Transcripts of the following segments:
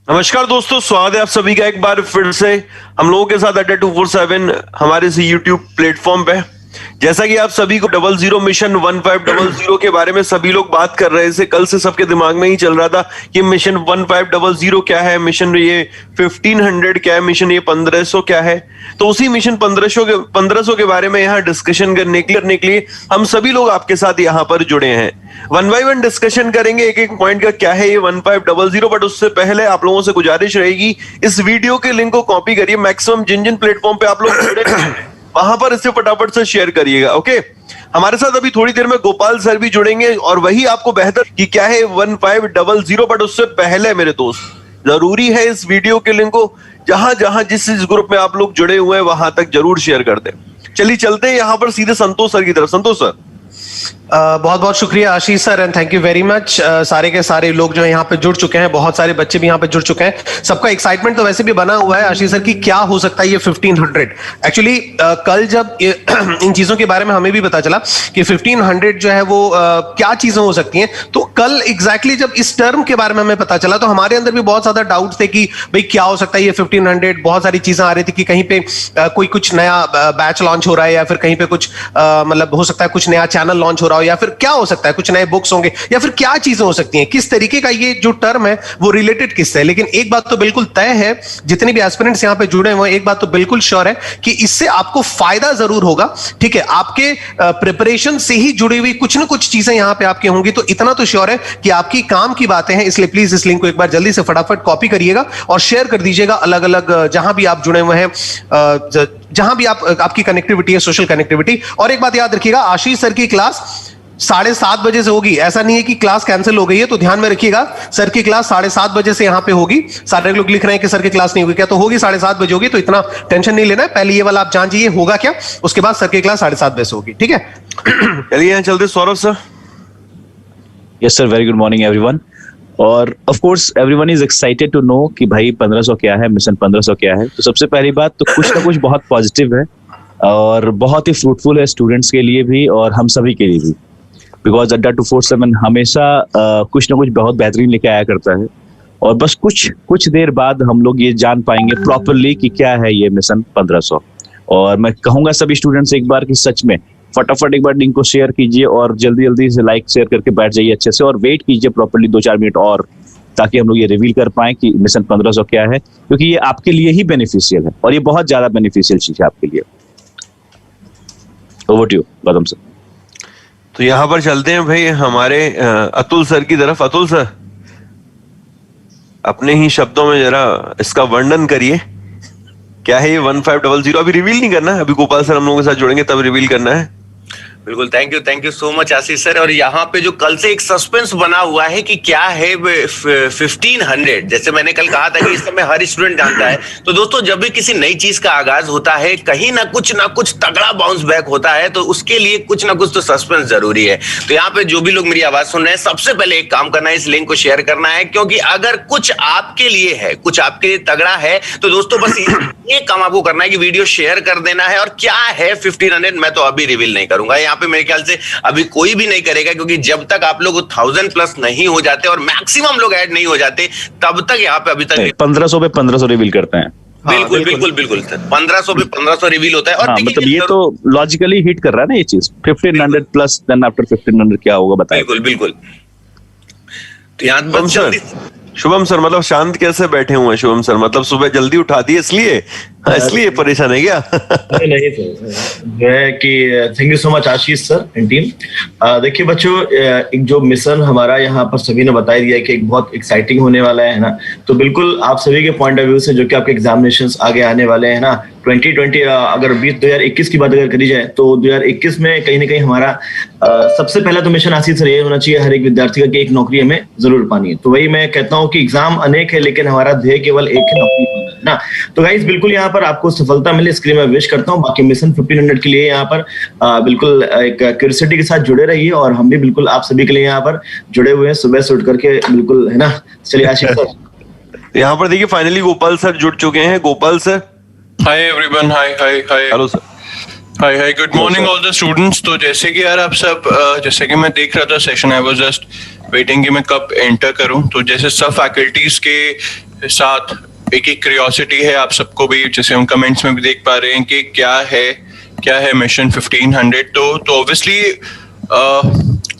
नमस्कार दोस्तों, स्वागत है आप सभी का एक बार फिर से हम लोगों के साथ अड्डा 247 हमारे इस यूट्यूब प्लेटफॉर्म पे। जैसा कि आप सभी को 00 मिशन 1500 के बारे में सभी लोग बात कर रहे थे, कल से सबके दिमाग में ही चल रहा था कि मिशन 1500 क्या है, मिशन ये 1500 क्या है, मिशन ये 1500 क्या है। तो उसी मिशन 1500 के बारे में यहाँ डिस्कशन करने के लिए हम सभी लोग आपके साथ यहाँ पर जुड़े हैं। 1 by 1 डिस्कशन करेंगे एक एक पॉइंट का, क्या है ये 1500। बट उससे पहले आप लोगों से गुजारिश रहेगी, इस वीडियो के लिंक को कॉपी करिए, मैक्सिमम जिन जिन प्लेटफॉर्म पे आप लोग जुड़े हैं वहां पर इसे फटाफट से शेयर करिएगा। ओके, हमारे साथ अभी थोड़ी देर में गोपाल सर भी जुड़ेंगे और वही आपको बेहतर कि क्या है 1500। बट उससे पहले मेरे दोस्त, जरूरी है इस वीडियो के लिंक को जहां जहां जिस ग्रुप में आप लोग जुड़े हुए हैं वहां तक जरूर शेयर कर दें। चलिए चलते हैं यहाँ पर सीधे संतोष सर की तरफ। संतोष सर, बहुत बहुत शुक्रिया Ashish sir and thank you very much. सारे के सारे लोग जो यहाँ पे जुड़ चुके हैं, बहुत सारे बच्चे भी यहाँ पे जुड़ चुके हैं। सबका एक्साइटमेंट तो वैसे भी बना हुआ है आशीष सर कि क्या हो सकता है ये 1500। एक्चुअली कल जब इन चीजों के बारे में हमें भी पता चला कि 1500 जो है वो क्या चीजें हो सकती हैं, तो कल एग्जैक्टली जब इस टर्म के बारे में हमें पता चला तो हमारे अंदर भी बहुत ज्यादा डाउट थे कि भाई क्या हो सकता है ये 1500। बहुत सारी चीजें आ रही थी कि कहीं पे कोई कुछ नया बैच लॉन्च हो रहा है या फिर कहीं पे कुछ मतलब हो सकता है कुछ नया चैनल लॉन्च हो रहा हो, या फिर क्या हो सकता है कुछ नए बुक्स होंगे, या फिर क्या चीजें हो सकती हैं, किस तरीके का ये जो टर्म है वो रिलेटेड किससे है। लेकिन एक बात तो बिल्कुल तय है, जितने भी एस्पिरेंट्स यहां पे जुड़े हुए हैं, एक बात तो बिल्कुल श्योर है कि इससे आपको फायदा जरूर होगा। ठीक है, आपके प्रिपरेशन से ही जुड़ी हुई कुछ ना कुछ चीजें यहां पे आपकी होंगी, तो इतना तो श्योर है कि आपकी काम की बातें हैं। इसलिए प्लीज इस लिंक को एक बार जल्दी से फटाफट कॉपी करिएगा और शेयर कर दीजिएगा अलग अलग जहां भी आप जुड़े हुए हैं, जहां भी आपकी कनेक्टिविटी है, सोशल कनेक्टिविटी। और एक बात याद रखिएगा, आशीष सर की क्लास 7:30 बजे से होगी। ऐसा नहीं है कि क्लास कैंसिल हो गई है, तो ध्यान में रखिएगा सर की क्लास 7:30 बजे से यहां पे होगी। सारे लोग लिख रहे हैं कि सर की क्लास नहीं होगी, क्या तो होगी 7:30 बजे होगी, तो इतना टेंशन नहीं लेना है। पहले ये वाला आप जान जाइए होगा क्या, उसके बाद सर की क्लास 7:30 बजे से होगी। ठीक है, चलिए यहाँ चलते। Saurabh sir. Yes sir, very good morning everyone. और of course everyone is excited to know कि भाई 1500 क्या है, मिशन 1500 क्या है। तो सबसे पहली बात तो कुछ ना कुछ बहुत पॉजिटिव है और बहुत ही फ्रूटफुल है स्टूडेंट्स के लिए भी और हम सभी के लिए भी, बिकॉज अड्डा 247 हमेशा कुछ ना कुछ बहुत बेहतरीन लेके आया करता है। और बस कुछ देर बाद हम लोग ये जान पाएंगे प्रॉपरली कि क्या है ये मिशन 1500। और मैं कहूंगा सभी स्टूडेंट्स एक बार कि सच में फटाफट एक बार लिंक को शेयर कीजिए और जल्दी जल्दी से लाइक शेयर करके बैठ जाइए अच्छे से, और वेट कीजिए प्रॉपरली 2-4 मिनट और, ताकि हम लोग ये रिवील कर पाए कि मिशन 1500 क्या है, क्योंकि ये आपके लिए ही बेनिफिशियल है और ये बहुत ज्यादा बेनिफिशियल चीज है आपके लिए। Over to you Gautam sir. तो यहाँ पर चलते हैं भाई हमारे अतुल सर की तरफ। अतुल सर, अपने ही शब्दों में जरा इसका वर्णन करिए, क्या है ये 1500। अभी रिवील नहीं करना है, अभी गोपाल सर हम लोगों के साथ जुड़ेंगे तब रिवील करना है। बिल्कुल, thank you so much Ashish sir. और यहाँ पे जो कल से एक सस्पेंस बना हुआ है कि क्या है 1500, जैसे मैंने कल कहा था कि इस समय हर स्टूडेंट जानता है। तो दोस्तों, जब भी किसी नई चीज का आगाज होता है, कहीं ना कुछ तगड़ा बाउंस बैक होता है, तो उसके लिए कुछ ना कुछ तो सस्पेंस जरूरी है। तो यहाँ पे जो भी लोग मेरी आवाज सुन रहे हैं, सबसे पहले एक काम करना है, इस लिंक को शेयर करना है, क्योंकि अगर कुछ आपके लिए है, कुछ आपके लिए तगड़ा है, तो दोस्तों बस ये काम आपको करना है कि वीडियो शेयर कर देना है। और क्या है 1500, मैं तो अभी रिवील नहीं करूंगा, यहाँ पे मेरे ख्याल से अभी कोई भी नहीं करेगा, क्योंकि जब तक आप लोग 1000+ नहीं हो जाते और मैक्सिमम लोग ऐड नहीं हो जाते, तब तक यहाँ पे अभी तक 1500 पे 1500 रिवील करते हैं। बिल्कुल बिल्कुल बिल्कुल सर, 1500 पे 1500 रिवील होता है। और मतलब ये तो लॉजिकली हिट कर रहा है ना ये चीज। 1500+ देन आफ्टर 1500 क्या होगा बताइए। बिल्कुल बिल्कुल। तो यहाँ बस जल्दी शुभम सर, मतलब शांत कैसे बैठे हुए हैं शुभम सर? मतलब सुबह जल्दी उठा दी इसलिए परेशान है क्या? नहीं सर, जो है कि thank you so much Ashish sir and team. देखिए बच्चों, एक जो मिशन हमारा यहाँ पर सभी ने बता दिया है कि एक बहुत एक्साइटिंग होने वाला है ना। तो बिल्कुल आप सभी के पॉइंट ऑफ व्यू से जो कि आपके एग्जामिनेशंस आगे आने वाले हैं ना, 2020 अगर 2021 की बात अगर करी जाए तो 2021 में कहीं ना कहीं हमारा सबसे पहला तो मिशन आशीष सर ये होना चाहिए हर एक विद्यार्थी का कि एक नौकरी हमें जरूर पानी है। तो वही मैं कहता हूँ कि एग्जाम अनेक है, लेकिन हमारा ध्येय केवल एक है, नौकरी पाना है ना। तो गाइस बिल्कुल यहाँ पर आपको सफलता मिले, इसके लिए मैं विश करता हूँ। बाकी मिशन 1500 के लिए यहाँ पर बिल्कुल एक क्यूरियोसिटी के साथ जुड़े रहिए, और हम भी बिल्कुल आप सभी के लिए यहाँ पर जुड़े हुए हैं सुबह से उठ करके, बिल्कुल है ना। चलिए आशीष सर। यहाँ पर देखिए फाइनली गोपाल सर जुड़ चुके हैं। Gopal sir, hi everyone, hi hello sir, hi good morning all the students. तो जैसे कि यार आप सब जैसे कि मैं देख रहा था session, I was just waiting कि मैं कब एंटर करूं। तो जैसे सब फैकल्टीज के साथ एक क्यूरियोसिटी है आप सबको भी, जैसे हम कमेंट्स में भी देख पा रहे हैं कि क्या है मिशन 1500। तो obviously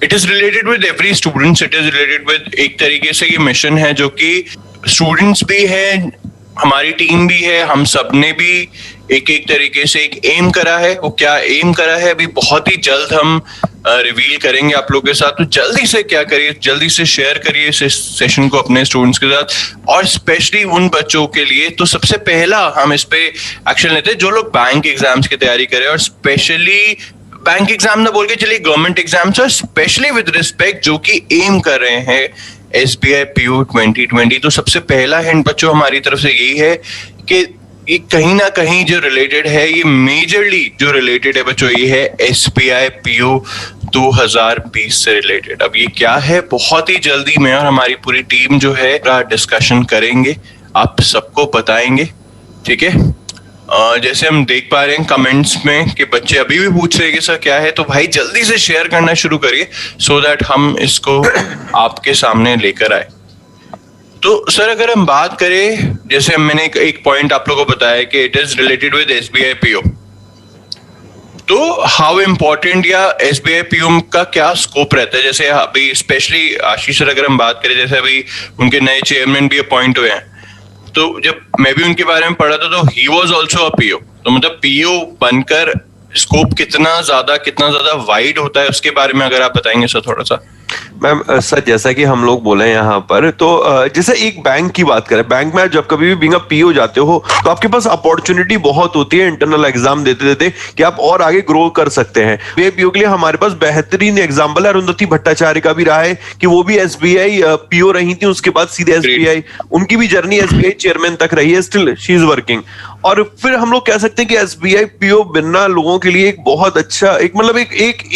it is related with every students, it is related with, एक तरीके से ये मिशन है जो कि स्टूडेंट्स भी है, हमारी टीम भी है, हम सब ने भी एक तरीके से एक एम करा है। वो क्या एम करा है अभी बहुत ही जल्द हम रिवील करेंगे आप लोगों के साथ। तो जल्दी से क्या करिए, जल्दी से शेयर करिए इस सेशन को अपने स्टूडेंट्स के साथ, और स्पेशली उन बच्चों के लिए। तो सबसे पहला हम इस पे एक्शन लेते हैं जो लोग बैंक एग्जाम्स की तैयारी करें, और स्पेशली बैंक एग्जाम ना बोल के चलिए गवर्नमेंट एग्जाम्स, और स्पेशली विद रिस्पेक्ट जो कि एम कर रहे हैं SBI PO 2020। तो सबसे पहला हिंट बच्चों हमारी तरफ से यही है कि ये कहीं ना कहीं जो रिलेटेड है, ये मेजरली जो रिलेटेड है बच्चों, ये है SBI PO 2020 से रिलेटेड। अब ये क्या है, बहुत ही जल्दी मैं और हमारी पूरी टीम जो है डिस्कशन करेंगे, आप सबको बताएंगे, ठीक है। जैसे हम देख पा रहे हैं कमेंट्स में कि बच्चे अभी भी पूछ रहे हैं कि सर क्या है, तो भाई जल्दी से शेयर करना शुरू करिए सो दैट हम इसको आपके सामने लेकर आए। तो सर अगर हम बात करें, जैसे मैंने एक पॉइंट आप लोगों को बताया कि it is related with SBI PO, तो हाउ इम्पोर्टेंट या SBI PO का क्या स्कोप रहता है। जैसे अभी स्पेशली आशीष सर अगर हम बात करें, जैसे अभी उनके नए चेयरमैन भी अपॉइंट हुए हैं, तो जब मैं भी उनके बारे में पढ़ा था तो he was also a PO। तो मतलब PO बनकर स्कोप कितना ज्यादा वाइड होता है, उसके बारे में अगर आप बताएंगे सर थोड़ा सा। मैम सर जैसा कि हम लोग बोले यहाँ पर, तो जैसे एक बैंक की बात करें, बैंक में जब कभी भी बीइंग अ PO जाते हो तो आपके पास अपॉर्चुनिटी बहुत होती है इंटरनल एग्जाम देते देते कि आप और आगे ग्रो कर सकते हैं। PO के लिए हमारे पास बेहतरीन एग्जाम्पल है, अरुंधति भट्टाचार्य का भी रहा है कि वो भी SBI PO रही थी, उसके बाद सीधे SBI, उनकी भी जर्नी SBI चेयरमैन तक रही है, स्टिल शी इज वर्किंग। और फिर हम लोग कह सकते हैं कि SBI PO बनना लोगों के लिए एक बहुत अच्छा एक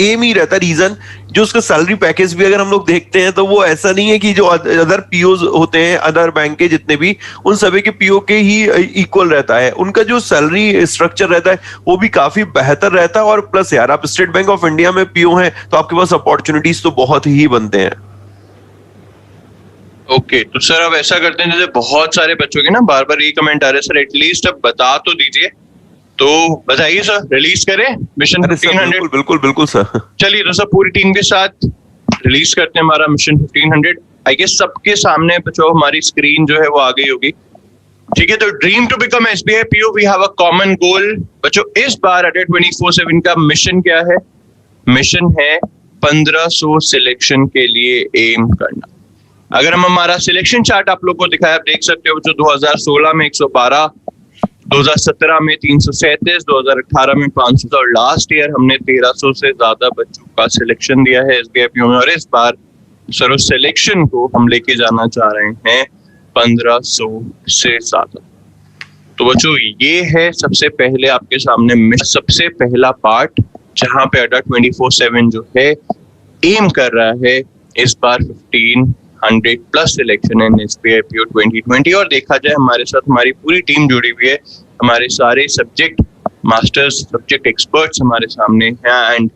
एम ही रहता है, रीजन जो उसका सैलरी पैकेज भी अगर हम लोग देखते हैं तो वो ऐसा नहीं है कि जो अदर POs होते हैं अदर बैंक के जितने भी, उन सभी के PO के ही इक्वल रहता है। उनका जो सैलरी स्ट्रक्चर रहता है वो भी काफी बेहतर रहता है। और प्लस यार आप स्टेट बैंक ऑफ इंडिया में PO हैं तो आपके पास अपॉर्चुनिटीज तो बहुत ही बनते हैं। ओके तो सर अब ऐसा करते हैं, जैसे बहुत सारे बच्चों के ना बार बार ये कमेंट आ रहे हैं, सर एटलीस्ट अब बता तो दीजिए, तो बताइए सर, रिलीज करें मिशन 1500। बिल्कुल सर। चलिए तो सर पूरी टीम के साथ रिलीज करते हैं हमारा मिशन 1500। आई गेस सबके सामने बच्चों हमारी स्क्रीन जो है वो आ गई होगी, ठीक है। तो dream to become SBI PO, we have a common goal. बच्चों इस बार अड्डा 24/7 का मिशन क्या है? मिशन है 1500 सिलेक्शन के लिए एम करना। अगर हम हमारा सिलेक्शन चार्ट आप लोग को दिखाया, आप देख सकते हो बच्चों 2016 में 112, 2017 में 337, 2018 में 500 और लास्ट ईयर हमने 1300 से ज्यादा बच्चों का सिलेक्शन दिया है SBI PO में। और इस बार सर उस सिलेक्शन को हम लेके जाना चाह रहे हैं 1500 से ज्यादा। तो बच्चों ये है सबसे पहले आपके सामने सबसे पहला पार्ट, जहां पे अड्डा 24/7 जो है एम कर रहा है इस बार 1500 plus selection in SBI PO 2020। और देखा जाए हमारे साथ हमारी पूरी टीम जुड़ी हुई है, हमारे सारे सब्जेक्ट मास्टर्स, सब्जेक्ट एक्सपर्ट्स हमारे सामने हैं, एंड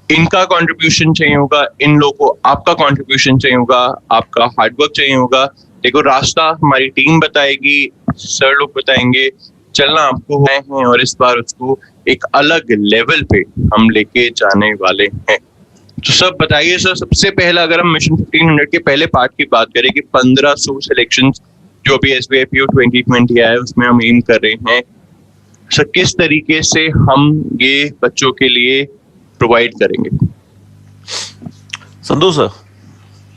इनका कंट्रीब्यूशन चाहिए होगा, इन लोगों को आपका कंट्रीब्यूशन चाहिए होगा, आपका हार्डवर्क चाहिए होगा। देखो रास्ता हमारी टीम बताएगी, सर लोग बताएंगे, चलना आपको है, और इस बार उसको एक अलग लेवल पे हम लेके जाने वाले हैं। तो सब बताइए सर, सबसे पहला अगर हम मिशन 1500 के पहले पार्ट की बात करें कि 1500 सिलेक्शंस जो भी SBI PO 2020 आया है उसमें हम एम कर रहे हैं, सर किस तरीके से हम ये बच्चों के लिए प्रोवाइड करेंगे? Santosh sir.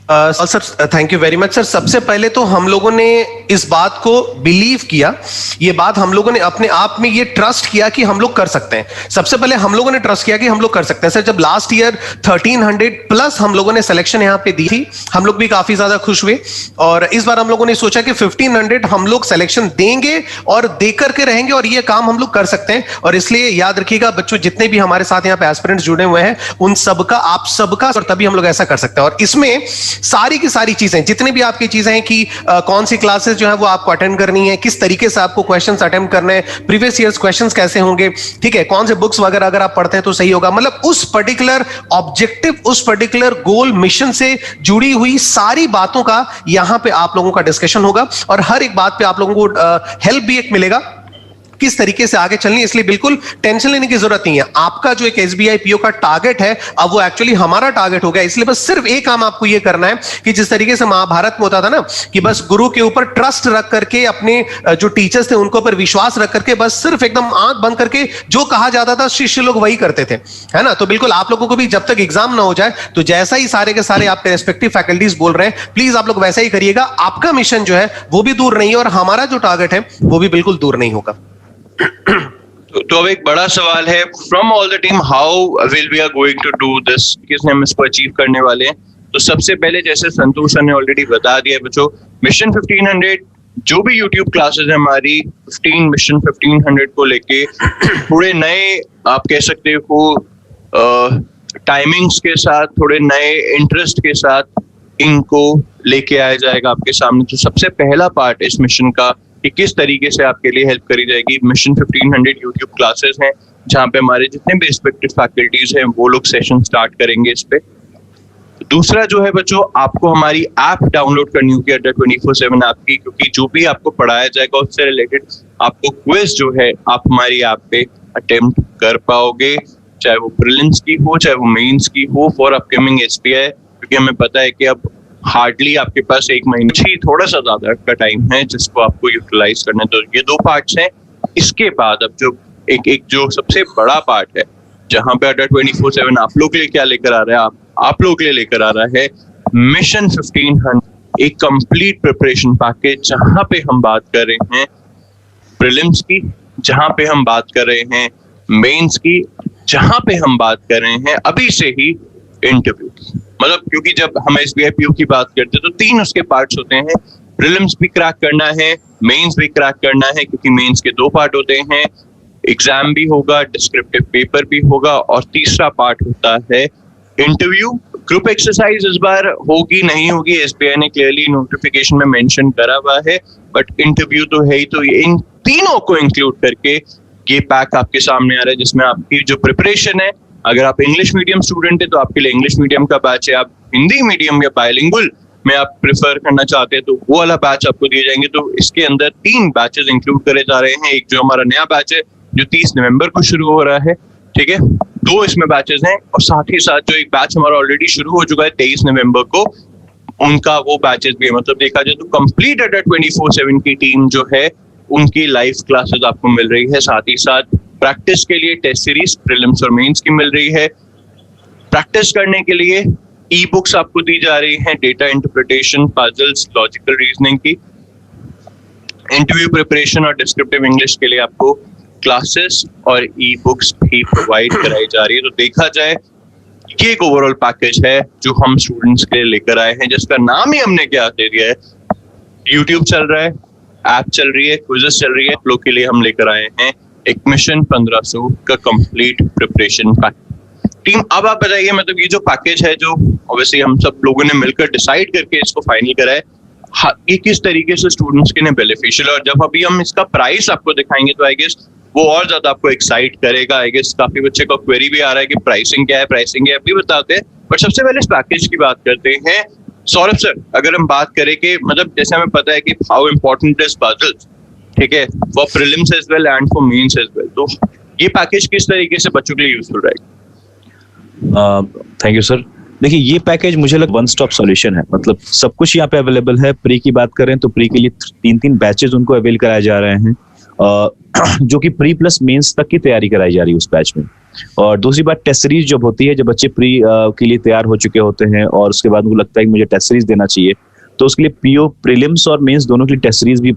Sir thank you very much sir. सबसे पहले तो हम लोगों ने इस बात को बिलीव किया, ये बात हम लोगों ने अपने आप में ये ट्रस्ट किया कि हम लोग कर सकते हैं। सबसे पहले हम लोगों ने ट्रस्ट किया कि हम लोग कर सकते हैं। सर जब लास्ट ईयर 1300 प्लस हम लोगों ने सिलेक्शन यहाँ पे दी थी, हम लोग भी काफी ज्यादा खुश हुए, और इस बार हम लोगों ने सोचा कि 1500 हम लोग सिलेक्शन देंगे और दे करके रहेंगे, और ये काम हम लोग कर सकते हैं। और इसलिए याद रखिएगा बच्चों, जितने भी हमारे साथ यहाँ पे एस्पिरेंट्स जुड़े हुए हैं उन सबका, आप सबका, और तभी हम लोग ऐसा कर सकते हैं। और इसमें सारी की सारी चीजें, जितनी भी आपकी चीजें हैं कि कौन सी क्लासेस जो है वो आपको अटेंड करनी है, किस तरीके से आपको क्वेश्चंस अटेम्प्ट करने हैं, प्रीवियस ईयर्स क्वेश्चंस कैसे होंगे, ठीक है, कौन से बुक्स वगैरह अगर आप पढ़ते हैं तो सही होगा, मतलब उस पर्टिकुलर ऑब्जेक्टिव, उस पर्टिकुलर गोल, मिशन से जुड़ी हुई सारी बातों का यहां पे आप लोगों का डिस्कशन होगा और हर एक बात पे आप लोगों को हेल्प भी एक मिलेगा किस तरीके से आगे चलनी है। इसलिए बिल्कुल टेंशन लेने की जरूरत नहीं है। आपका जो एक SBI PO का टारगेट है अब वो एक्चुअली हमारा टारगेट हो गया। इसलिए बस सिर्फ एक काम आपको ये करना है कि जिस तरीके से महाभारत में होता था ना कि बस गुरु के ऊपर ट्रस्ट रख करके, अपने जो टीचर्स थे उनके ऊपर विश्वास रख करके बस सिर्फ एकदम आंख बंद करके जो कहा जाता था शिष्य लोग वही करते थे, है ना। तो बिल्कुल आप लोगों को भी जब तक एग्जाम ना हो जाए तो जैसा ही सारे के सारे आपके रेस्पेक्टिव फैकल्टीज बोल रहे हैं प्लीज आप लोग वैसा ही करिएगा। आपका मिशन जो है वो भी दूर नहीं है और हमारा जो टारगेट है वो भी बिल्कुल दूर नहीं होगा। तो अब एक बड़ा सवाल है, from all the team how will we are going to do this, किसने हम इसको अचीव करने वाले हैं। तो सबसे पहले जैसे संतोष सर ने ऑलरेडी बता दिया है बच्चों, मिशन 1500 जो भी यूट्यूब क्लासेस है हमारी 15 मिशन 1500 को लेके थोड़े नए आप कह सकते हो टाइमिंग्स के साथ, थोड़े नए इंटरेस्ट के साथ इनको लेके आया जाएगा आपके सामने। तो सबसे पहला पार्ट इस मिशन का कि किस तरीके से आपके लिए हेल्प करी जाएगी, मिशन 1500 यूट्यूब क्लासेस हैं जहां पे हमारे जितने भी रिस्पेक्टिव फैकल्टीज हैं वो लोग सेशन स्टार्ट करेंगे इस पे। दूसरा जो है बच्चों, आपको हमारी ऐप डाउनलोड करनी होगी अड्डा 24/7 ऐप की, क्योंकि जो भी आपको पढ़ाया जाएगा उससे रिलेटेड आपको क्विज जो है आप हमारी ऐप पे अटेम्प्ट कर पाओगे, चाहे वो प्रीलिम्स की हो चाहे वो मेंस की हो फॉर अपकमिंग SBI, क्योंकि हमें पता है कि अब हार्डली आपके पास एक महीने ही थोड़ा सा ज्यादा का टाइम है जिसको आपको यूटिलाइज करना है। तो ये दो पार्ट्स हैं। इसके बाद अब जो एक जो सबसे बड़ा पार्ट है जहां पे अड्डा 24/7 आप लोग के लिए क्या लेकर आ रहा है, आप लोग के लिए लेकर आ रहा है मिशन 1500, एक कंप्लीट प्रिपरेशन पैकेज जहां पे हम बात कर रहे हैं प्रीलिम्स की, जहां पे हम बात कर रहे हैं मेंस की, जहां पे हम बात कर रहे हैं अभी से ही इंटरव्यू की। मतलब क्योंकि जब हम SBI PO की बात करते हैं तो 3 उसके पार्ट्स होते हैं, प्रीलिम्स भी क्रैक करना है, मेंस भी क्रैक करना है, क्योंकि मेंस के 2 पार्ट होते हैं, एग्जाम भी होगा, डिस्क्रिप्टिव पेपर भी होगा, और तीसरा पार्ट होता है इंटरव्यू। ग्रुप एक्सरसाइज इस बार होगी नहीं होगी SBI ने क्लियरली नोटिफिकेशन में मेंशन करा हुआ है, बट इंटरव्यू तो है ही। तो इन तीनों को इंक्लूड करके ये पैक आपके सामने आ रहा है जिसमें आपकी जो प्रिपरेशन है, अगर आप इंग्लिश मीडियम स्टूडेंट है तो आपके लिए इंग्लिश मीडियम का बैच है, आप हिंदी मीडियम या बायलिंगुअल में आप प्रेफर करना चाहते हैं तो वो वाला बैच आपको दिए जाएंगे। तो इसके अंदर 3 बैचेस इंक्लूड करे जा रहे हैं। एक जो हमारा नया बैच है जो 30 नवंबर को शुरू हो रहा है, ठीक है, 2 इसमें बैचेस हैं, और साथ ही साथ जो एक बैच हमारा ऑलरेडी शुरू हो चुका है 23 नवंबर को, उनका वो बैचेस भी है। मतलब देखा जाए तो कंप्लीट अड्डा 24/7 की टीम जो है उनकी लाइव क्लासेस आपको मिल रही है, साथ ही साथ प्रैक्टिस के लिए टेस्ट सीरीज प्रीलिम्स और मेंस की मिल रही है। प्रैक्टिस करने के लिए ई बुक्स आपको दी जा रही हैं, data interpretation, puzzles, logical reasoning की। इंटरव्यू प्रिपरेशन और डिस्क्रिप्टिव इंग्लिश के लिए आपको क्लासेस और ई बुक्स भी प्रोवाइड कराई जा रही है। तो देखा जाए ये एक ओवरऑल पैकेज है जो हम स्टूडेंट्स के लिए लेकर आए हैं, जिसका नाम ही हमने क्या दे दिया है, यूट्यूब चल रहा है, ऐप चल रही है, क्विज़ेस चल रही है, आप लोग के लिए हम लेकर आए हैं एक मिशन 1500 का कंप्लीट प्रिपरेशन पैक। टीम अब आप बताइए, मतलब ये जो पैकेज है जो ऑब्वियसली हम सब लोगों ने मिलकर डिसाइड करके इसको फाइनल करा है, ये किस तरीके से स्टूडेंट्स के लिए बेनिफिशियल है। और जब अभी हम इसका प्राइस आपको दिखाएंगे तो आई गेस वो और ज्यादा आपको एक्साइट करेगा। आई गेस काफी बच्चे का क्वेरी भी आ रहा है कि प्राइसिंग क्या है, प्राइसिंग क्या है, अभी बताते हैं। बट सबसे पहले इस पैकेज की बात करते हैं। सौरभ सर, अगर हम बात करें कि मतलब जैसे हमें पता है कि हाउ इम्पोर्टेंट इज पजल्स, ठीक है, for prelims as well and for mains as well, तो ये पैकेज किस तरीके से बच्चों के लिए यूजफुल रहेगा? Thank you sir. देखिए ये पैकेज मुझे लग वन स्टॉप सॉल्यूशन है, मतलब सब कुछ यहाँ पे अवेलेबल है। प्री की बात करें तो प्री के लिए 3 बैचेस उनको अवेल कराए जा रहे हैं, जो कि प्री प्लस मेंस तक की तैयारी कराई जा रही है उस बैच में। और दूसरी बात टेस्ट सीरीज जब होती है, जब बच्चे प्री के लिए तैयार हो चुके होते हैं और उसके बाद उनको लगता है कि मुझे टेस्ट सीरीज देना चाहिए, तो उसके लिए PO प्रीलिम्स और मेंस दोनों के लिए टेस्ट सीरीज भी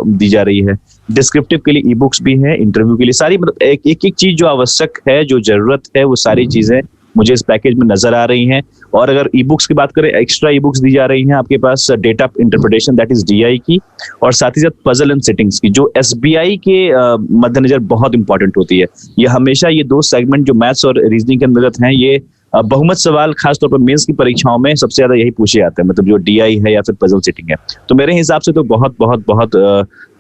दी जा रही है। डिस्क्रिप्टिव के लिए ई बुक्स भी हैं, इंटरव्यू के लिए सारी, मतलब एक चीज जो आवश्यक है, जो जरूरत है, वो सारी चीजें मुझे इस पैकेज में नजर आ रही हैं। और अगर ई बुक्स की बात करें, एक्स्ट्रा ई बुक्स दी जा रही हैं आपके पास data interpretation that is DI की, और साथ ही साथ पजल एंड सेटिंग्स की, जो SBI के मद्देनजर बहुत इंपॉर्टेंट होती है। ये हमेशा ये 2 सेगमेंट जो मैथ्स और रीजनिंग के अंतर्गत हैं, ये बहुमत सवाल खासतौर पर मेंस की परीक्षाओं में सबसे ज्यादा यही पूछे जाते हैं, मतलब जो डीआई है या फिर पजल सेटिंग है। तो मेरे हिसाब से तो बहुत बहुत बहुत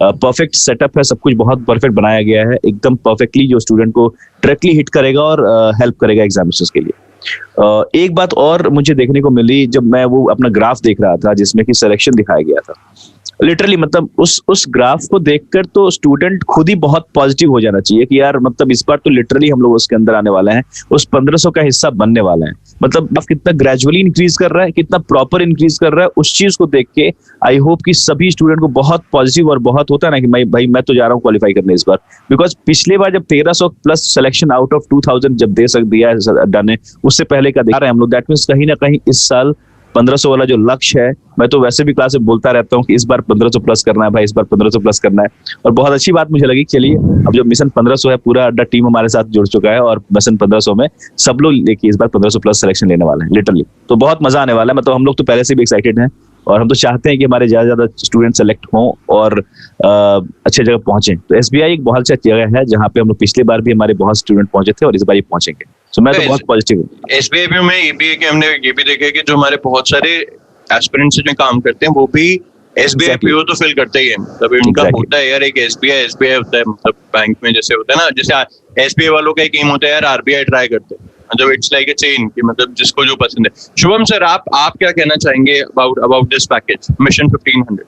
परफेक्ट सेटअप है, सब कुछ बहुत परफेक्ट बनाया गया है, एकदम परफेक्टली जो स्टूडेंट को डायरेक्टली हिट करेगा और हेल्प करेगा एग्जामिनेशंस के लिए। एक बात और मुझे देखने को मिली जब मैं वो अपना ग्राफ देख रहा था जिसमें कि सिलेक्शन दिखाया गया था, लिटरली मतलब उस ग्राफ को देखकर तो स्टूडेंट खुद ही बहुत पॉजिटिव हो जाना चाहिए कि यार मतलब इस बार तो लिटरली हम लोग उसके अंदर आने वाले हैं, उस 1500 का हिस्सा बनने वाला है। मतलब आप कितना ग्रेजुअली इंक्रीज कर रहा है, कितना प्रॉपर इंक्रीज कर रहा है, उस चीज को देख के आई होप कि सभी स्टूडेंट को बहुत पॉजिटिव और बहुत होता है ना कि भाई मैं तो जा रहा हूँ क्वालिफाई करने इस बार। बिकॉज पिछले बार जब 1300 प्लस सिलेक्शन आउट ऑफ 2000 जब दे सक दिया है डन है, उससे पहले का दिखा रहे हैं हम लोग, दैट मीन्स कहीं ना कहीं इस साल 1500 वाला जो लक्ष्य है, मैं तो वैसे भी क्लास में बोलता रहता हूँ कि इस बार 1500 प्लस करना है भाई, इस बार 1500 प्लस करना है। और बहुत अच्छी बात मुझे लगी, चलिए अब जो मिशन 1500 है पूरा अड्डा टीम हमारे साथ जुड़ चुका है और मिशन 1500 में सब लोग देखिए इस बार 1500 प्लस सिलेक्शन लेने वाले हैं लिटरली। तो बहुत मजा आने वाला है, मतलब हम लोग तो पहले से भी एक्साइटेड हैं और हम तो चाहते हैं कि हमारे ज्यादा ज्यादा स्टूडेंट सेलेक्ट हों और अच्छे जगह पहुंचे। तो एसबीआई एक बहुत अच्छी जगह है जहाँ पे हम लोग पिछले बार भी हमारे बहुत स्टूडेंट पहुंचे थे और इस बार ये पहुंचेंगे। तो मैं तो बहुत पॉजिटिव हूँ। एसबीआई में ये भी है कि हमने ये भी देखा है कि जो हमारे बहुत सारे एस्पिरेंट्स में काम करते हैं वो भी एसबीआई पीओ तो फिल करते ही है, मतलब उनका होता है यार एक एसबीआई होता है, मतलब बैंक में जैसे होता है ना, जैसे एसबीआई वालों का एक एम होता है यार आरबीआई ट्राई करते हैं, मतलब इट्स लाइक ए चेन कि मतलब जिसको जो पसंद है। शुभम सर आप क्या कहना चाहेंगे about this package mission 1500?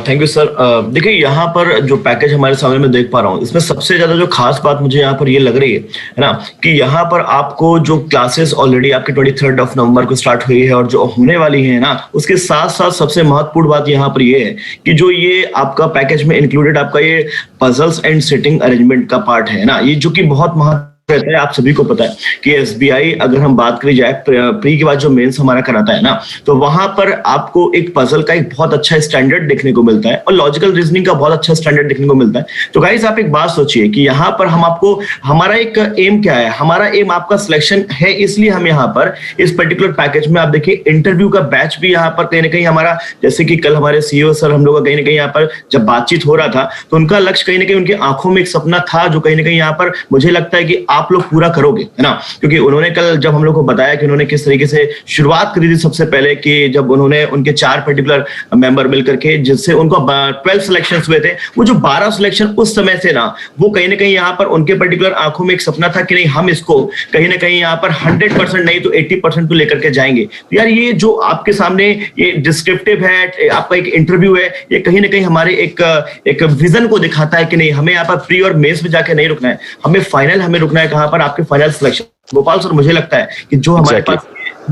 Thank you sir. देखिए यहाँ पर जो पैकेज हमारे सामने में देख पा रहा हूँ, इसमें सबसे ज्यादा जो खास बात मुझे यहाँ पर ये लग रही है ना कि यहाँ पर आपको जो क्लासेस ऑलरेडी आपके 23 ऑफ नवंबर को स्टार्ट हुई है और जो होने वाली है ना, उसके साथ साथ सबसे महत्वपूर्ण बात यहाँ पर ये है कि जो ये आपका पैकेज में इंक्लूडेड आपका ये पजल्स एंड सेटिंग अरेंजमेंट का पार्ट है ना, ये जो कि बहुत महत्व रहता है। आप सभी को पता है कि एसबीआई अगर हम बात करी जाए प्री के बाद जो मेंस हमारा कराता है ना, तो वहां पर आपको एक पजल का एक बहुत अच्छा स्टैंडर्ड देखने को मिलता है और लॉजिकल रीजनिंग का बहुत अच्छा स्टैंडर्ड देखने को मिलता है। तो गाइस आप एक बात सोचिए कि यहाँ पर हम आपको, हमारा एक एम क्या है, हमारा एम आपका सिलेक्शन है, इसलिए हम यहाँ पर इस पर्टिकुलर पैकेज में आप देखिए इंटरव्यू का बैच भी यहाँ पर कहीं ना कहीं हमारा, जैसे कि कल हमारे सीईओ सर हम लोग का कहीं ना कहीं यहाँ पर जब बातचीत हो रहा था तो उनका लक्ष्य कहीं ना कहीं उनकी आंखों में एक सपना था जो कहीं ना कहीं यहाँ पर मुझे लगता है कि आप लोग पूरा करोगे, है ना। क्योंकि उन्होंने कल जब हम लोग को बताया कि उन्होंने किस तरीके से शुरुआत करी थी सबसे पहले कि जब उन्होंने उनके 4 पर्टिकुलर मेंबर मिलकर के जिससे उनको 12 सिलेक्शन हुए थे, वो जो 12 सिलेक्शन उस समय से ना वो कहीं ना कहीं यहाँ पर उनके पर्टिकुलर आंखों में एक सपना था कि नहीं हम इसको कहीं ना कहीं यहाँ पर 100% नहीं तो 80% तो लेकर के जाएंगे। तो यार ये जो आपके सामने ये डिस्क्रिप्टिव है, आपका एक इंटरव्यू है, ये कहीं ना कहीं हमारे एक विजन को दिखाता है कि नहीं हमें यहाँ पर प्री और मेंस में जाके नहीं रुकना है, हमें फाइनल हमें रुकना है कहाँ पर, आपके फाइनल सिलेक्शन। गोपाल सर मुझे लगता है कि जो हमारे पास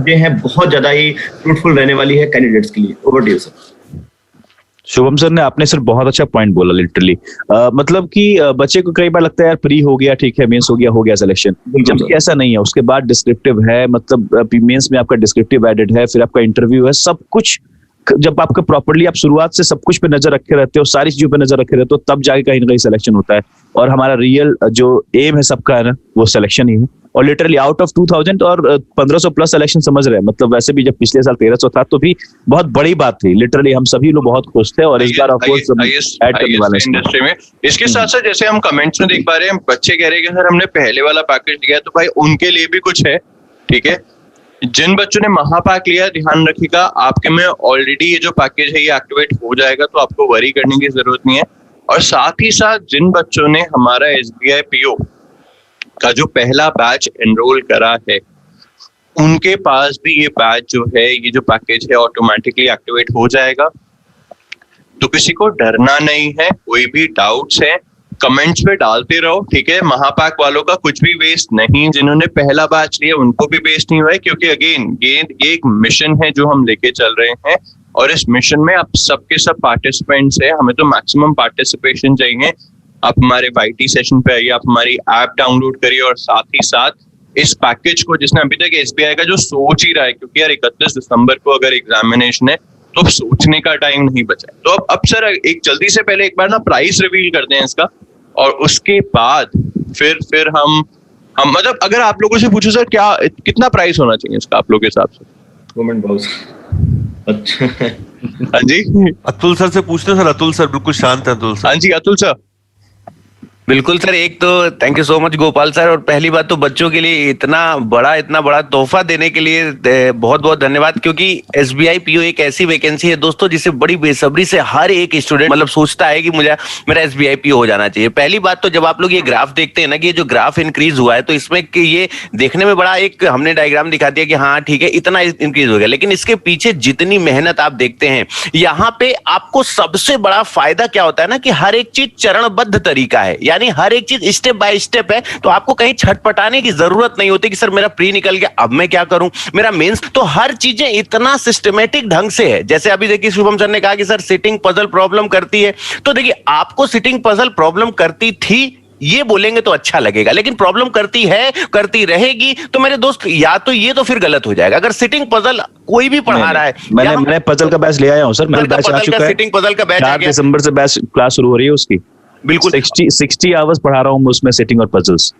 ये है बहुत ज्यादा ही फ्रूटफुल रहने वाली है कैंडिडेट्स के लिए। Over to you sir. Shubham sir ने आपने सर बहुत अच्छा पॉइंट बोला लिटरली, मतलब कि बच्चे को कई बार लगता है यार प्री हो गया ठीक है, मेंस हो गया सिलेक्शन, जबकि ऐसा नहीं है। उसके बाद डिस्क्रिप्टिव है, मतलब मेंस में आपका डिस्क्रिप्टिव एडेड है, फिर आपका इंटरव्यू है, सब कुछ जब आपका प्रॉपर्ली आप शुरुआत से सब कुछ पे नजर रखे रहते हो, सारी चीजों पे नजर रखे रहते हो, तब जाके कहीं ना कहीं सिलेक्शन होता है। और हमारा रियल जो एम है सबका है ना, वो सिलेक्शन ही है। और लिटरली आउट ऑफ 2000 और 1500 प्लस सिलेक्शन समझ रहे हैं, मतलब वैसे भी जब पिछले साल 1300 था तो भी बहुत बड़ी बात थी। लिटरली हम सभी लोग बहुत खुश थे और इस बार ऑफ कोर्स ऐड करने वाले हैं इंडस्ट्री में। इसके साथ साथ जैसे हम कमेंट्स में देख पा रहे हैं, बच्चे कह रहे हैं कि सर हमने पहले वाला पैकेज लिया, तो भाई उनके लिए भी कुछ है, ठीक है। जिन बच्चों ने महापैक लिया, ध्यान रखिएगा आपके में ऑलरेडी ये जो पैकेज है ये एक्टिवेट हो जाएगा, तो आपको वरी करने की जरूरत नहीं है। और साथ ही साथ जिन बच्चों ने हमारा एसबीआई पीओ का जो पहला बैच एनरोल करा है, उनके पास भी ये बैच जो है, ये जो पैकेज है ऑटोमेटिकली एक्टिवेट हो जाएगा। तो किसी को डरना नहीं है, कोई भी डाउट्स है कमेंट्स पे डालते रहो, ठीक है। महापैक वालों का कुछ भी वेस्ट नहीं, जिन्होंने पहला बैच लिया उनको भी वेस्ट नहीं हुआ है, क्योंकि अगेन ये एक मिशन है जो हम लेके चल रहे हैं और इस मिशन में आप सबके सब पार्टिसिपेंट्स हैं। हमें तो मैक्सिमम पार्टिसिपेशन चाहिए। आप हमारे वाईटी सेशन पे आइए, आप हमारी ऐप डाउनलोड करिए और साथ ही साथ इस पैकेज को, जिसने अभी तक एसबीआई का जो सोच ही रहा है, क्योंकि यार 31 दिसंबर को अगर एग्जामिनेशन है तो अब सोचने का टाइम नहीं बचा है। तो अब सर एक जल्दी से पहले एक बार ना प्राइस रिवील करते हैं इसका, और उसके बाद फिर हम मतलब अगर आप लोगों से पूछो सर क्या कितना प्राइस होना चाहिए इसका आप लोगों के हिसाब से? Government boss. अच्छा हाँ जी अतुल सर से पूछते हैं। सर अतुल सर बिल्कुल शांत है। अतुल सर। हाँ जी अतुल सर। बिल्कुल सर, एक तो thank you so much Gopal sir, और पहली बात तो बच्चों के लिए इतना बड़ा तोहफा देने के लिए बहुत बहुत धन्यवाद, क्योंकि SBI PO एक ऐसी वैकेंसी है दोस्तों जिसे बड़ी बेसब्री से हर एक स्टूडेंट मतलब सोचता है कि मुझे मेरा SBI PO हो जाना चाहिए। पहली बात तो जब आप लोग ये ग्राफ देखते हैं ना कि ये जो ग्राफ इंक्रीज हुआ है, तो इसमें कि ये देखने में बड़ा एक हमने डायग्राम दिखा दिया कि हाँ ठीक है इतना इंक्रीज हो गया, लेकिन इसके पीछे जितनी मेहनत आप देखते हैं, यहाँ पे आपको सबसे बड़ा फायदा क्या होता है ना कि हर एक चीज चरणबद्ध तरीका है, यानी हर एक चीज स्टेप बाय स्टेप है। तो आपको कहीं छटपटाने की जरूरत नहीं होती कि सर मेरा प्री निकल गया अब मैं क्या करूं, मेरा मेंस, तो हर चीजें इतना सिस्टमेटिक ढंग से है। जैसे अभी देखिए शुभम सर ने कहा कि सर सिटिंग पजल प्रॉब्लम करती है, तो देखिए आपको सिटिंग पजल प्रॉब्लम करती थी ये बोलेंगे तो अच्छा लगेगा, लेकिन प्रॉब्लम करती है करती रहेगी तो मेरे दोस्त या तो ये तो फिर गलत हो जाएगा। अगर सिटिंग पजल कोई भी पढ़ा रहा है, मैंने पजल का बैच ले आया हूं सर, मेरा बैच आ चुका है, सिटिंग पजल का बैच 4 दिसंबर से बैच क्लास शुरू हो रही है उसकी। बिल्कुल 60 आवर्स पढ़ा रहा हूं उसमें सिटिंग और पजल्स।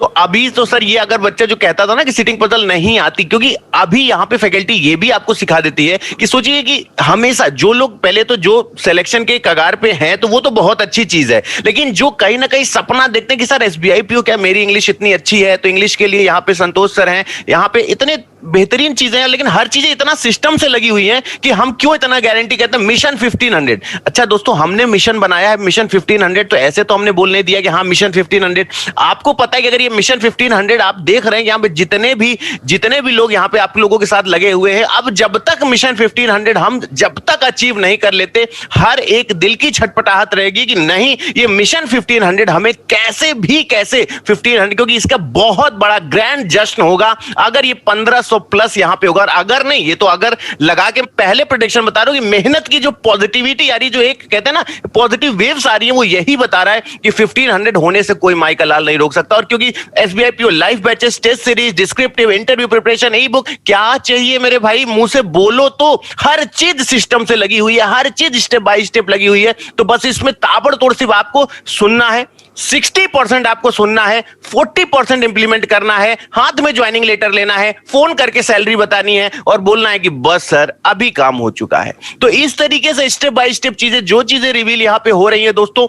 तो अभी तो सर ये अगर बच्चा जो कहता था ना कि सिटिंग पजल नहीं आती, क्योंकि अभी यहाँ पे फैकल्टी ये भी आपको सिखा देती है कि सोचिए कि हमेशा जो लोग पहले तो जो सिलेक्शन के कगार पे हैं तो वो तो बहुत अच्छी चीज है, लेकिन जो कहीं ना कहीं सपना देखते हैं कि सर SBI PO क्या मेरी इंग्लिश इतनी अच्छी है, तो इंग्लिश के लिए यहाँ पे संतोष सर हैं, यहाँ पे इतने बेहतरीन चीजें हैं, लेकिन हर चीजें इतना सिस्टम से लगी हुई हैं कि हम क्यों इतना गारंटी कहते हैं मिशन 1500। अच्छा दोस्तों, हमने मिशन बनाया है मिशन 1500, तो ऐसे तो हमने बोल नहीं दिया कि हाँ मिशन 1500। आपको पता है कि अगर ये मिशन 1500 आप देख रहे हैं यहाँ पे जितने भी लोग यहाँ पे आप लोगों के साथ लगे हुए हैं, अब जब तक मिशन 1500 हम जब तक अचीव नहीं कर लेते, हर एक दिल की छटपटाहट रहेगी कि नहीं ये मिशन 1500 हमें कैसे 1500, क्योंकि इसका बहुत बड़ा ग्रैंड जश्न होगा अगर ये 1500 प्लस यहां पे होगा। और अगर नहीं, ये तो अगर लगा के पहले प्रेडिक्शन बता रहा हूं कि मेहनत की जो पॉजिटिविटी आ रही, जो एक कहते हैं ना पॉजिटिव वेव्स आ रही है, वो यही बता रहा है कि 1500 होने से कोई माई का लाल नहीं रोक सकता। और क्योंकि SBI PO live batches, test series, descriptive, interview preparation, e book, क्या चाहिए मेरे भाई, मुंह से बोलो तो हर चीज सिस्टम से लगी हुई है, हर चीज स्टेप बाय स्टेप लगी हुई है। तो बस इसमें ताबड़तोड़ सिर्फ आपको सुनना है, 60% आपको सुनना है, 40% इंप्लीमेंट करना है, हाथ में ज्वाइनिंग लेटर लेना है, फोन करके सैलरी बतानी है और बोलना है कि बस सर अभी काम हो चुका है। तो इस तरीके से स्टेप बाय स्टेप चीजें, जो चीजें रिवील यहां पे हो रही है दोस्तों।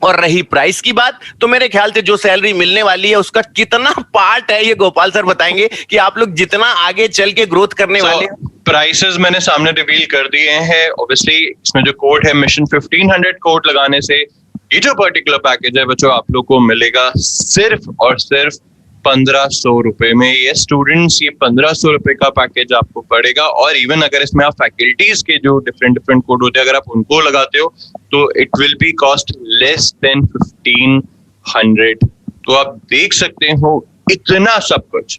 और रही प्राइस की बात, तो मेरे ख्याल से जो सैलरी मिलने वाली है उसका कितना पार्ट है ये गोपाल सर बताएंगे कि आप लोग जितना आगे चल के ग्रोथ करने वाले हैं। प्राइसेस मैंने सामने रिवील कर दिए हैं। ऑब्वियसली इसमें जो कोड है मिशन 1500 कोड लगाने से ये जो पर्टिकुलर पैकेज है बच्चों आप लोग को मिलेगा सिर्फ और सिर्फ 1500 रुपए में। ये स्टूडेंट्स, ये 1500 रुपए का पैकेज आपको पड़ेगा। और इवन अगर इसमें आप फैकल्टीज के जो डिफरेंट कोड होते हैं अगर आप उनको लगाते हो तो it will be cost less than 1500। तो आप देख सकते हो इतना सब कुछ,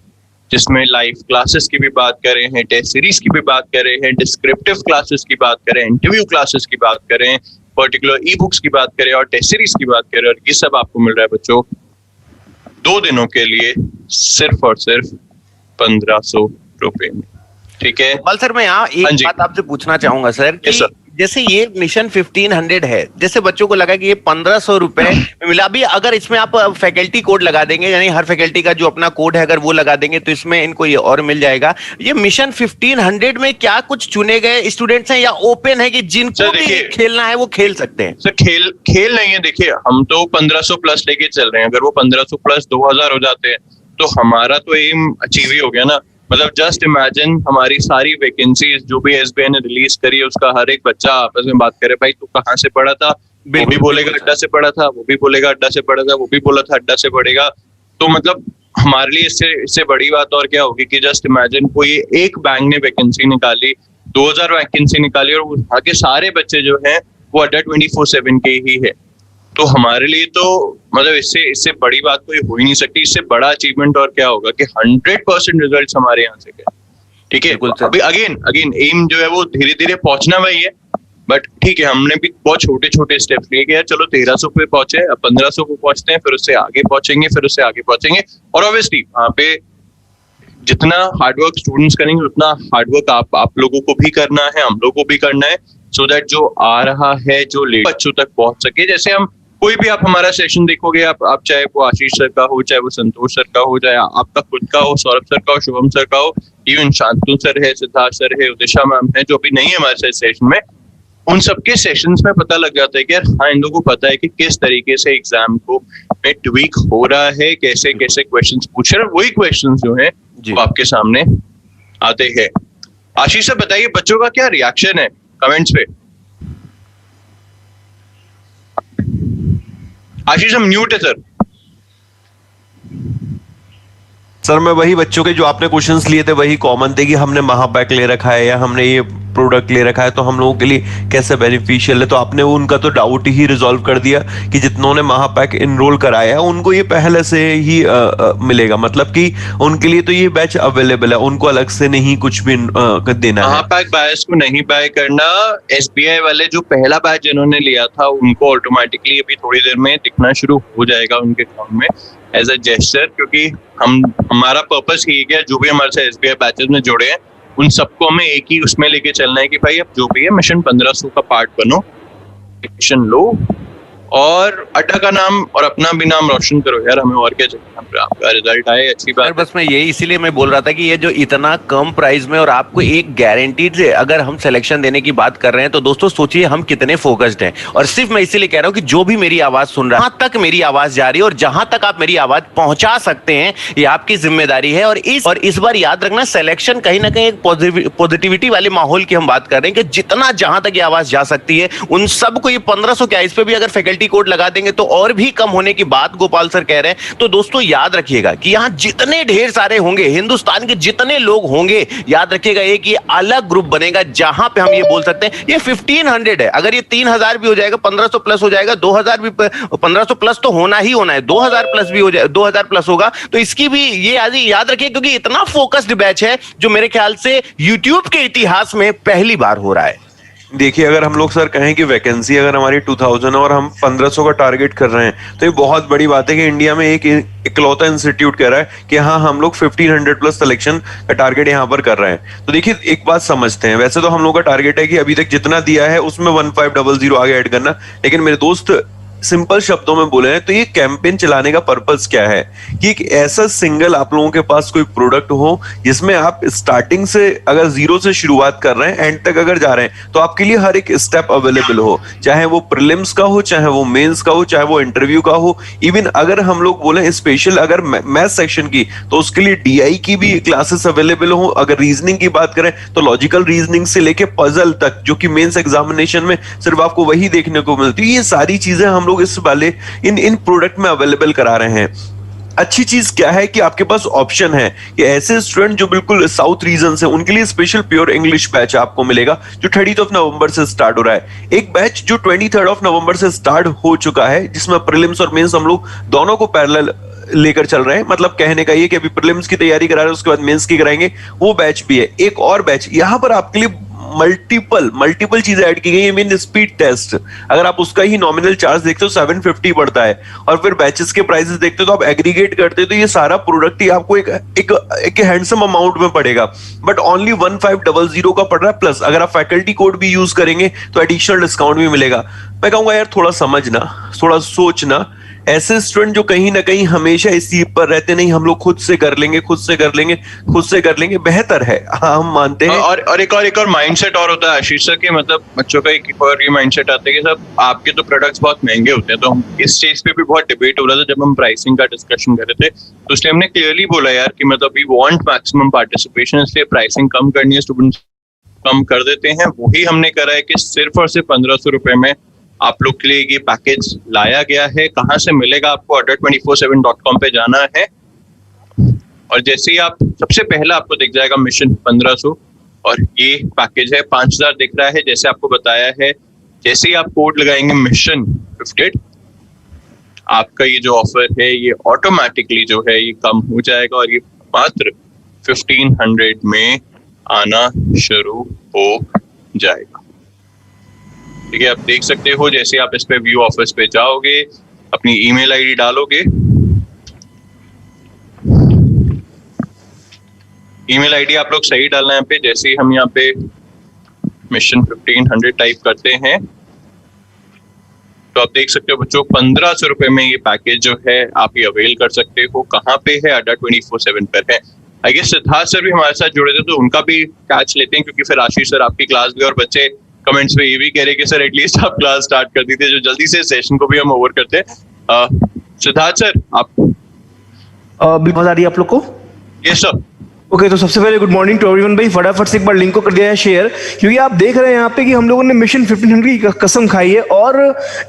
जिसमें लाइव क्लासेस की भी बात करें हैं, टेस्ट सीरीज की भी बात करें हैं, डिस्क्रिप्टिव क्लासेस की बात करें, इंटरव्यू क्लासेस की बात करें, पर्टिकुलर ई बुक्स की बात करें और टेस्ट सीरीज की बात करें, और ये सब आपको मिल रहा है बच्चों 2 दिनों के लिए सिर्फ और सिर्फ 1500 रुपए में। ठीक है गोपाल सर, मैं यहाँ एक बात आपसे पूछना चाहूंगा सर कि जैसे ये मिशन 1500 है, जैसे बच्चों को लगा कि ये 1500 रुपए में मिला, भी अगर इसमें आप फैकल्टी कोड लगा देंगे, यानी हर फैकल्टी का जो अपना कोड है अगर वो लगा देंगे तो इसमें इनको ये और मिल जाएगा। ये मिशन 1500 में क्या कुछ चुने गए स्टूडेंट्स हैं या ओपन है कि जिनको भी खेलना है वो खेल सकते हैं? सर खेल नहीं है। देखिए हम तो 1500 प्लस लेके चल रहे हैं, अगर वो 1500 प्लस 2000 हो जाते हैं तो हमारा तो एम अचीव ही हो गया ना। मतलब जस्ट इमेजिन हमारी सारी वैकेंसीज जो भी SBI ने रिलीज करी है उसका हर एक बच्चा आपस में बात करे, भाई तू कहाँ से पढ़ा था, वो भी बोलेगा अड्डा से पढ़ा था, वो भी बोलेगा अड्डा से पढ़ा था, वो भी बोला था अड्डा से पढ़ेगा। तो मतलब हमारे लिए इससे बड़ी बात और क्या होगी कि जस्ट इमेजिन कोई एक बैंक ने वैकेंसी निकाली, 2000 वैकेंसी निकाली और वहाँ के सारे बच्चे जो हैं वो अड्डा 24/7 के ही है। तो हमारे लिए तो मतलब इससे बड़ी बात कोई हो ही नहीं सकती। इससे बड़ा अचीवमेंट और क्या होगा कि 100% रिजल्ट्स हमारे यहाँ से गए। ठीक है, अभी अगेन एम जो है वो धीरे धीरे पहुंचना वही है, बट ठीक है हमने भी बहुत छोटे छोटे स्टेप्स लिए कि यार चलो 1300 पे पहुंचे, अब 1500 पे पहुंचते हैं, फिर उससे आगे पहुंचेंगे, फिर उससे आगे पहुंचेंगे। और ऑब्वियसली वहाँ पे जितना हार्डवर्क स्टूडेंट्स करेंगे उतना हार्डवर्क आप लोगों को भी करना है, हम लोगों को भी करना है, सो दैट जो आ रहा है जो लेट बच्चों तक पहुंच सके। जैसे हम कोई भी आप हमारा सेशन देखोगे, आप चाहे वो आशीष सर का हो, चाहे वो संतोष सर का हो, चाहे आपका खुद का हो, सौरभ सर का हो, शुभम सर का हो, इवन शांतनु सर है, सिद्धार्थ सर है, उदिशा मैम है जो अभी नहीं है हमारे सेशन में, उन सबके सेशंस में पता लग जाता है कि यार हाँ इन लोगों को पता है कि किस तरीके से एग्जाम को में ट्वीक हो रहा है, कैसे कैसे क्वेश्चंस पूछ रहे हैं, वही क्वेश्चंस जो है वो आपके सामने आते हैं। आशीष सर बताइए बच्चों का क्या रिएक्शन है कमेंट्स पे? आशीष हम म्यूट है सर। सर मैं वही बच्चों के जो आपने क्वेश्चंस लिए थे वही कॉमन थे कि हमने महापैक ले रखा है या हमने ये प्रोडक्ट ले रखा है तो हम लोगों के लिए कैसे बेनिफिशियल है, तो आपने उनका तो डाउट ही रिजॉल्व कर दिया कि जितनों ने महापैक इनरोल कराया है उनको ये पहले से ही मिलेगा, मतलब कि उनके लिए तो ये बैच अवेलेबल है, उनको अलग से नहीं कुछ भी देना है। महापैक बैच को नहीं बाय करना, एसबीआई वाले जो पहला बैच जिन्होंने लिया था उनको ऑटोमेटिकली अभी थोड़ी देर में दिखना शुरू हो जाएगा उनके अकाउंट में एज अ जेस्चर, क्योंकि हमारा पर्पस ही है जो भी हमारे साथ एसबीआई बैचेस में जुड़े हैं उन सबको हमें एक ही उसमें लेके चलना है कि भाई अब जो भी है मिशन 1500 का पार्ट बनो, मिशन लो और अड्डा का नाम और अपना भी नाम रोशन करो यार, हमें और क्या चाहिए, आपका रिजल्ट आए अच्छी बात। बस मैं यही इसीलिए मैं बोल रहा था कि ये जो इतना कम प्राइस में और आपको एक गारंटीड अगर हम सिलेक्शन देने की बात कर रहे हैं तो दोस्तों सोचिए हम कितने फोकस्ड हैं। और सिर्फ मैं इसीलिए कह रहा हूं कि जो भी मेरी आवाज सुन रहा है जहां तक मेरी आवाज जा रही है और जहां तक आप मेरी आवाज पहुंचा सकते हैं ये आपकी जिम्मेदारी है। और इस बार याद रखना सिलेक्शन कहीं ना कहीं एक पॉजिटिविटी वाले माहौल की हम बात कर रहे हैं कि जितना जहां तक ये आवाज जा सकती है उन सबको ये 1500 क्या इस पे भी अगर फैकल्टी कोड लगा देंगे तो और भी कम होने की बात गोपाल सर कह रहे हैं। तो दोस्तों याद रखिएगा कि यहां जितने ढेर सारे होंगे हिंदुस्तान के जितने लोग होंगे, याद रखिएगा एक ये अलग ग्रुप बनेगा जहां पे हम ये बोल सकते हैं ये 1500 है। अगर ये 3000 भी हो जाएगा, 1500 प्लस हो जाएगा, 2000 भी 1500 प्लस तो होना ही होना है, 2000 प्लस भी हो जाए 2000 प्लस होगा तो इसकी भी ये याद रखिए क्योंकि इतना फोकस्ड बैच है जो मेरे ख्याल से यूट्यूब के इतिहास में पहली बार हो रहा है। देखिए अगर हम लोग सर कहें कि वैकेंसी अगर हमारी 2000 है और हम 1500 का टारगेट कर रहे हैं तो ये बहुत बड़ी बात है कि इंडिया में एक इकलौता इंस्टीट्यूट कह रहा है कि हाँ हम लोग 1500 प्लस सिलेक्शन का टारगेट यहाँ पर कर रहे हैं। तो देखिए एक बात समझते हैं, वैसे तो हम लोग का टारगेट है कि अभी तक जितना दिया है उसमें 1500 आगे ऐड करना, लेकिन मेरे दोस्त सिंपल शब्दों में बोले हैं तो ये कैंपेन चलाने का पर्पस क्या है कि एक ऐसा सिंगल आप लोगों के पास कोई प्रोडक्ट हो जिसमें आप स्टार्टिंग से अगर जीरो से शुरुआत कर रहे हैं एंड तक अगर जा रहे हैं तो आपके लिए हर एक स्टेप अवेलेबल हो, चाहे वो प्रीलिम्स का हो, चाहे वो मेंस का हो, चाहे वो इंटरव्यू का हो। इवन अगर हम लोग बोले स्पेशल अगर मैथ सेक्शन की तो उसके लिए डीआई की भी क्लासेस अवेलेबल हो। अगर रीजनिंग की बात करें तो लॉजिकल रीजनिंग से लेके पजल तक जो कि मेंस एग्जामिनेशन में सिर्फ आपको वही देखने को मिलती है, ये सारी चीजें हम लोग इस वाले इन प्रोडक्ट में अवेलेबल करा रहे हैं। अच्छी चीज क्या है कि आपके पास ऑप्शन है कि ऐसे स्टूडेंट जो बिल्कुल साउथ रीजन से उनके लिए स्पेशल प्योर इंग्लिश बैच आपको मिलेगा जो 30 नवंबर से स्टार्ट हो रहा है। एक बैच जो 23 नवंबर से स्टार्ट हो चुका है जिसमें प्रीलिम्स और मेंस हम लोग दोनों को पैरेलल लेकर चल रहे हैं, मतलब कहने का ये कि अभी प्रीलिम्स की तैयारी करा रहे हैं उसके बाद मेंस की कराएंगे, वो बैच भी है। एक और बैच यहां पर आपके लिए मल्टीपल चीजें ऐड की गई है। मीन स्पीड टेस्ट अगर आप उसका ही नॉमिनल चार्ज देखते हो 750 पड़ता है और फिर बैचेस के प्राइसेस देखते हो तो आप एग्रीगेट करते हो तो ये सारा प्रोडक्ट ही आपको एक हैंडसम अमाउंट में पड़ेगा, बट ओनली 1500 का पड़ रहा है। प्लस अगर आप फैकल्टी कोड भी यूज करेंगे तो एडिशनल डिस्काउंट भी मिलेगा। मैं कहूंगा यार थोड़ा समझना, थोड़ा सोचना, ऐसे स्टूडेंट जो कहीं ना कहीं हमेशा इसी पर रहते नहीं हम लोग खुद से कर लेंगे बेहतर है। हाँ हम मानते हैं। और एक और माइंडसेट और होता है आशीष सर के, मतलब बच्चों का एक और ये माइंडसेट आता है कि सब आपके तो प्रोडक्ट्स बहुत महंगे होते हैं। तो हम इस चीज पे भी बहुत डिबेट हो रहा था जब हम प्राइसिंग का डिस्कशन कर रहे थे, तो इसलिए हमने क्लियरली बोला यार कि मतलब वी वांट मैक्सिमम पार्टिसिपेशन, इसलिए प्राइसिंग कम करनी है, स्टूडेंट्स कम कर देते हैं। वही हमने करा है कि सिर्फ और सिर्फ 1500 रुपए में आप लोग के लिए ये पैकेज लाया गया है। कहाँ से मिलेगा आपको? adda247.com पे जाना है और जैसे ही आप सबसे पहला आपको दिख जाएगा मिशन 1500 और ये पैकेज है 5000 दिख रहा है जैसे आपको बताया है। जैसे ही आप कोड लगाएंगे मिशन 15 आपका ये जो ऑफर है ये ऑटोमेटिकली जो है ये कम हो जाएगा और ये मात्र 1500 में आना शुरू हो जाएगा। ठीक है, आप देख सकते हो जैसे आप इस पे व्यू ऑफर्स पे जाओगे, अपनी ईमेल आईडी डालोगे, ईमेल आईडी आप लोग सही डालना है यहाँ पे। जैसे ही हम यहाँ पे मिशन 1500 टाइप करते हैं तो आप देख सकते हो बच्चों 1500 रुपए में ये पैकेज जो है आप ये अवेल कर सकते हो। कहाँ पे है? adda247 पर है। आई गेस सिद्धार्थ सर भी हमारे साथ जुड़े थे तो उनका भी कैच लेते हैं क्योंकि फिर आशीष सर आपकी क्लास भी और बच्चे कमेंट्स में ये भी कह रहे कि सर एटलीस्ट आप क्लास स्टार्ट कर दीजिए, जो जल्दी से सेशन को भी हम ओवर करते हैं। सिद्धार्थ सर आप बिल्कुल आ रही है आप लोग को? Yes sir. ओके तो सबसे पहले गुड मॉर्निंग टू एवरीवन भाई, फटाफट से एक बार लिंक को कर दिया है शेयर, क्योंकि आप देख रहे हैं यहाँ पे कि हम लोगों ने मिशन 1500 की कसम खाई है और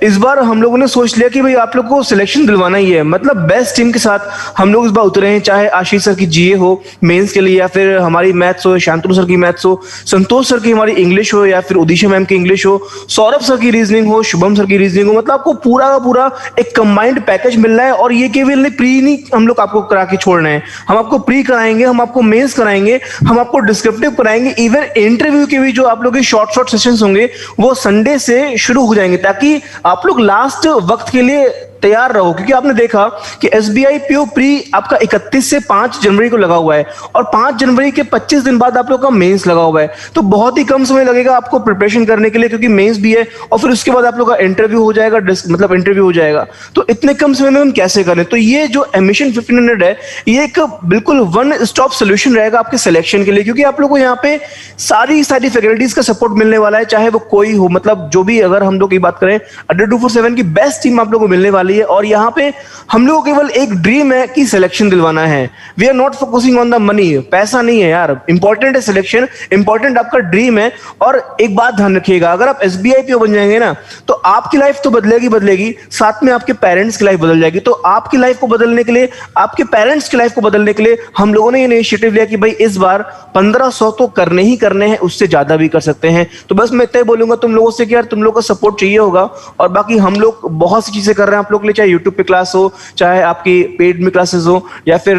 इस बार हम लोगों ने सोच लिया कि भाई आप लोग को सिलेक्शन दिलवाना ही है। मतलब बेस्ट टीम के साथ हम लोग इस बार उतरे हैं, चाहे आशीष सर की जीए हो मेंस के लिए, या फिर हमारी मैथ्स हो, शांतनु सर की मैथ्स हो, संतोष सर की हमारी इंग्लिश हो, या फिर उदिशा मैम की इंग्लिश हो, सौरभ सर की रीजनिंग हो, शुभम सर की रीजनिंग हो। मतलब आपको पूरा का पूरा एक कंबाइंड पैकेज मिल रहा है और ये केवल प्री नहीं हम लोग आपको करा के छोड़ रहे हैं, हम आपको प्री कराएंगे, हम आपको मेंस कराएंगे, हम आपको डिस्क्रिप्टिव कराएंगे, इवन इंटरव्यू के भी जो आप लोग के शॉर्ट सेशंस होंगे वो संडे से शुरू हो जाएंगे, ताकि आप लोग लास्ट वक्त के लिए तैयार रहो। क्योंकि आपने देखा कि एसबीआई पीओ प्री आपका 31 से 5 जनवरी को लगा हुआ है और 5 जनवरी के 25 दिन बाद आप लोग का मेंस लगा हुआ है, तो बहुत ही कम समय लगेगा आपको प्रिपरेशन करने के लिए, क्योंकि मेंस भी है और फिर उसके बाद आप लोग का इंटरव्यू हो जाएगा, मतलब इंटरव्यू हो जाएगा। तो इतने कम समय में हम कैसे करें? तो ये जो मिशन 1500 है ये एक बिल्कुल वन स्टॉप सोल्यूशन रहेगा आपके सिलेक्शन के लिए, क्योंकि आप लोग को यहाँ पे सारी फैकल्टीज का सपोर्ट मिलने वाला है, चाहे वो कोई हो, मतलब जो भी, अगर हम लोग की बात करें अड्डा 247 की बेस्ट टीम आप लोग को मिलने वाली है। और यहाँ पे हम लोगों को केवल एक ड्रीम है कि सिलेक्शन दिलवाना है। We are not focusing on the money, पैसा नहीं है यार, इंपॉर्टेंट है सिलेक्शन, इंपॉर्टेंट आपका ड्रीम है। और एक बात ध्यान रखिएगा, अगर आप एसबीआई पीओ बन जाएंगे ना तो आपकी लाइफ तो बदलेगी, साथ में आपके पेरेंट्स की लाइफ बदल जाएगी। तो आपकी लाइफ को बदलने के लिए, आपके पेरेंट्स की लाइफ को बदलने के लिए हम लोगों ने ये इनिशिएटिव लिया कि भाई इस बार 1500 तो करने ही करने हैं, उससे ज्यादा भी कर सकते हैं। तो बस मैं इतना बोलूंगा तुम लोगों से कि यार तुम लोगों का सपोर्ट चाहिए होगा, और बाकी हम लोग बहुत सी चीजें कर रहे हैं आप लोग के लिए, चाहे यूट्यूब पे क्लास हो, चाहे आपकी पेड में क्लासेस हो, या फिर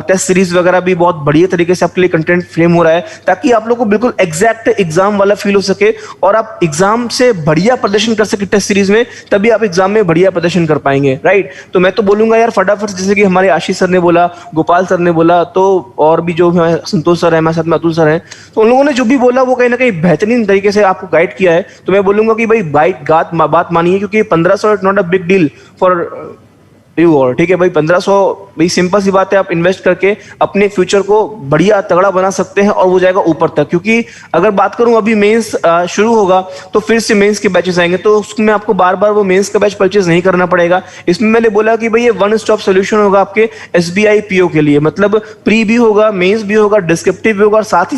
टेस्ट सीरीज वगैरह भी बहुत बढ़िया तरीके से आपके लिए कंटेंट फ्रेम हो रहा है, ताकि आप लोग को बिल्कुल एग्जैक्ट एग्जाम वाला फील हो सके और आप एग्जाम से बढ़िया प्रदर्शन कर सके टेस्ट सीरीज में, तभी आप एग्जाम में बढ़िया प्रदर्शन कर पाएंगे। राइट, तो मैं तो बोलूंगा यार फटाफट, जैसे कि हमारे आशीष सर ने बोला, गोपाल सर ने बोला, तो और भी जो संतोष सर है हमारे साथ में, अतुल सर हैं, तो उन लोगों ने जो भी बोला वो कहीं ना कहीं बेहतरीन तरीके से आपको गाइड किया है। तो मैं बोलूंगा कि भाई बात मानिए, क्योंकि 1500 is not a big deal for you और, ठीक है भाई। 1500 भाई सिंपल सी बात है, आप इन्वेस्ट करके अपने फ्यूचर को बढ़िया तगड़ा बना सकते हैं और वो जाएगा ऊपर तक। क्योंकि अगर बात करूं अभी मेंस शुरू होगा तो फिर से मेंस के बैचेस आएंगे, तो उसमें आपको बार बार वो मेंस का बैच परचेज नहीं करना पड़ेगा। इसमें मैंने बोला कि भाई ये वन स्टॉप सोल्यूशन होगा आपके एसबीआई पीओ के लिए, मतलब प्री भी होगा, मेंस भी होगा, डिस्क्रिप्टिव भी होगा, और साथ ही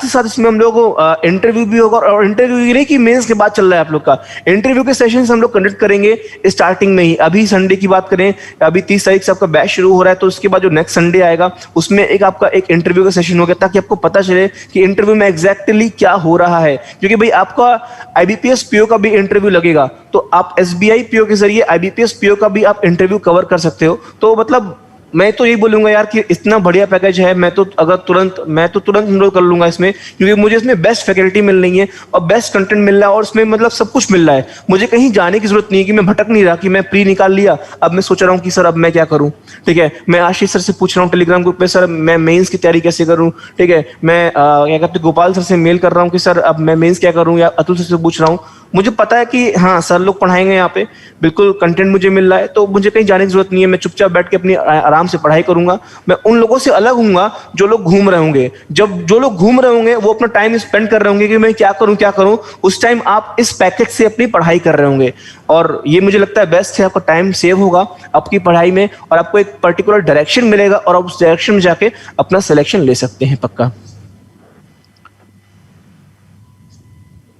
साथ इसमें हम लोग इंटरव्यू भी होगा। और इंटरव्यू ये नहीं कि मेंस के बाद चल रहा है आप लोग का, इंटरव्यू के सेशंस हम लोग कंडक्ट करेंगे स्टार्टिंग में ही। अभी संडे की बात करें, अभी 30 तारीख से आपका बैच शुरू हो रहा है, तो उसके बाद जो नेक्स्ट संडे आएगा उसमें आपका एक इंटरव्यू का सेशन होगा, ताकि आपको पता चले कि इंटरव्यू में एग्जैक्टली क्या हो रहा है। क्योंकि भाई आपका आईबीपीएस पीओ का भी इंटरव्यू लगेगा, तो आप एसबीआई पीओ के जरिए आईबीपीएस पीओ का भी आप इंटरव्यू कवर कर सकते हो। तो मतलब मैं तो यही बोलूंगा यार कि इतना बढ़िया पैकेज है, मैं तो तुरंत एनरोल कर लूंगा इसमें, क्योंकि मुझे इसमें बेस्ट फैकल्टी मिल रही है और बेस्ट कंटेंट मिल रहा है, और इसमें मतलब सब कुछ मिल रहा है। मुझे कहीं जाने की जरूरत नहीं है, कि मैं भटक नहीं रहा कि मैं प्री निकाल लिया, अब मैं सोच रहा हूँ कि सर अब मैं क्या करूँ। ठीक है, मैं आशीष सर से पूछ रहा हूँ टेलीग्राम ग्रुप पे, सर मैं मेंस की तैयारी कैसे करूँ। ठीक है, मैं क्या कहते हैं गोपाल सर से मेल कर रहा हूँ कि सर अब मैं मेंस क्या करूँ, या अतुल सर से पूछ रहा हूँ। मुझे पता है कि हाँ सर लोग पढ़ाएंगे, यहाँ पे बिल्कुल कंटेंट मुझे मिल रहा है, तो मुझे कहीं जाने की जरूरत नहीं है। मैं चुपचाप बैठ के अपनी आराम से पढ़ाई करूंगा। मैं उन लोगों से अलग हूंगा जो लोग घूम रहे होंगे। जब जो लोग घूम रहे होंगे वो अपना टाइम स्पेंड कर रहे होंगे कि मैं क्या करूं, उस टाइम आप इस पैकेज से अपनी पढ़ाई कर रहे होंगे, और ये मुझे लगता है बेस्ट है। आपका टाइम सेव होगा आपकी पढ़ाई में, और आपको एक पर्टिकुलर डायरेक्शन मिलेगा, और आप उस डायरेक्शन में जाके अपना सिलेक्शन ले सकते हैं पक्का।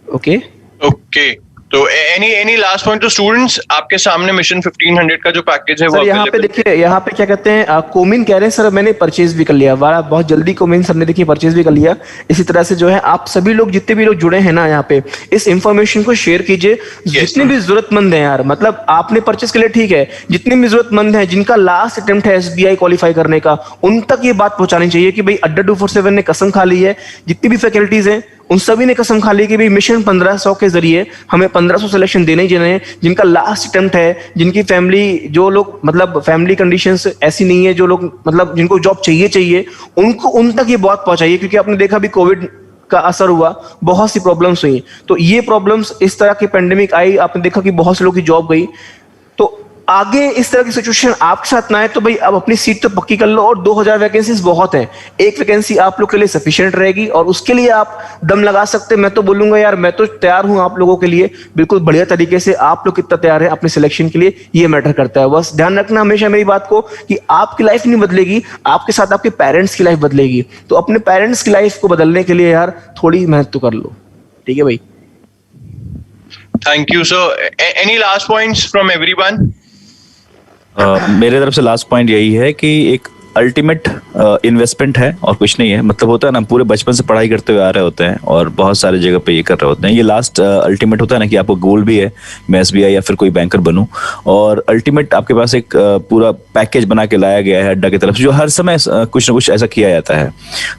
ओके, तो any last point two students, आपके सामने मिशन 1500 का जो पैकेज है वो यहाँ पे देखिए, यहाँ पे क्या कहते हैं कोमिन कह रहे हैं सर मैंने परचेज भी कर लिया, बहुत जल्दी कोमिन सर ने देखिए परचेज भी कर लिया। इसी तरह से जो है आप सभी लोग जितने भी लोग जुड़े हैं ना यहाँ पे, इस इंफॉर्मेशन को शेयर कीजिए। जितने भी जरूरतमंद हैं यार, मतलब आपने परचेज के लिए ठीक है, जितने भी जरूरतमंद हैं जिनका लास्ट अटेम्प्ट है एसबीआई क्वालिफाई करने का, उन तक ये बात पहुंचानी चाहिए कि भाई अड्डा 247 ने कसम खा ली है, जितनी भी फैकल्टीज हैं उन सभी ने कसम खा ली कि भाई मिशन 1500 के जरिए हमें 1500 सिलेक्शन देने ही देने हैं। जिनका लास्ट अटेम्प्ट है, जिनकी फैमिली, जो लोग मतलब फैमिली कंडीशंस ऐसी नहीं है, जो लोग मतलब जिनको जॉब चाहिए, उनको उन तक ये बात पहुंचाइए। क्योंकि आपने देखा भी कोविड का असर हुआ, बहुत सी प्रॉब्लम्स हुई, तो ये प्रॉब्लम्स इस तरह की पेंडेमिक आई, आपने देखा कि बहुत से लोगों की जॉब गई। तो आगे इस तरह की सिचुएशन आपके साथ ना आए, तो भाई अब अपनी सीट तो पक्की कर लो, और 2000 वैकेंसीज बहुत है, एक वैकेंसी आप लोग के लिए सफिशिएंट रहेगी और उसके लिए आप दम लगा सकते हैं। मैं तो बोलूंगा यार, मैं तो तैयार हूं आप लोगों के लिए बिल्कुल बढ़िया तरीके से। आप लोग कितना तैयार है अपने सिलेक्शन के लिए, ये मैटर करता है। बस ध्यान रखना हमेशा मेरी बात को कि आपकी लाइफ नहीं बदलेगी, आपके साथ आपके पेरेंट्स की लाइफ बदलेगी। तो अपने पेरेंट्स की लाइफ को बदलने के लिए यार थोड़ी मेहनत तो कर लो, ठीक है भाई। Thank you. So, any last points from everyone? मेरे तरफ से लास्ट पॉइंट यही है कि एक अल्टीमेट इन्वेस्टमेंट है और कुछ नहीं है। मतलब होता है ना, पूरे बचपन से पढ़ाई करते हुए आ रहे होते हैं और बहुत सारे जगह पे ये कर रहे होते हैं। ये लास्ट अल्टीमेट होता है ना कि आपको गोल भी है, मैं SBI या फिर कोई बैंकर बनूं, और अल्टीमेट आपके पास एक पूरा पैकेज बना के लाया गया है अड्डा की तरफ से, जो हर समय कुछ ना कुछ ऐसा किया जाता है।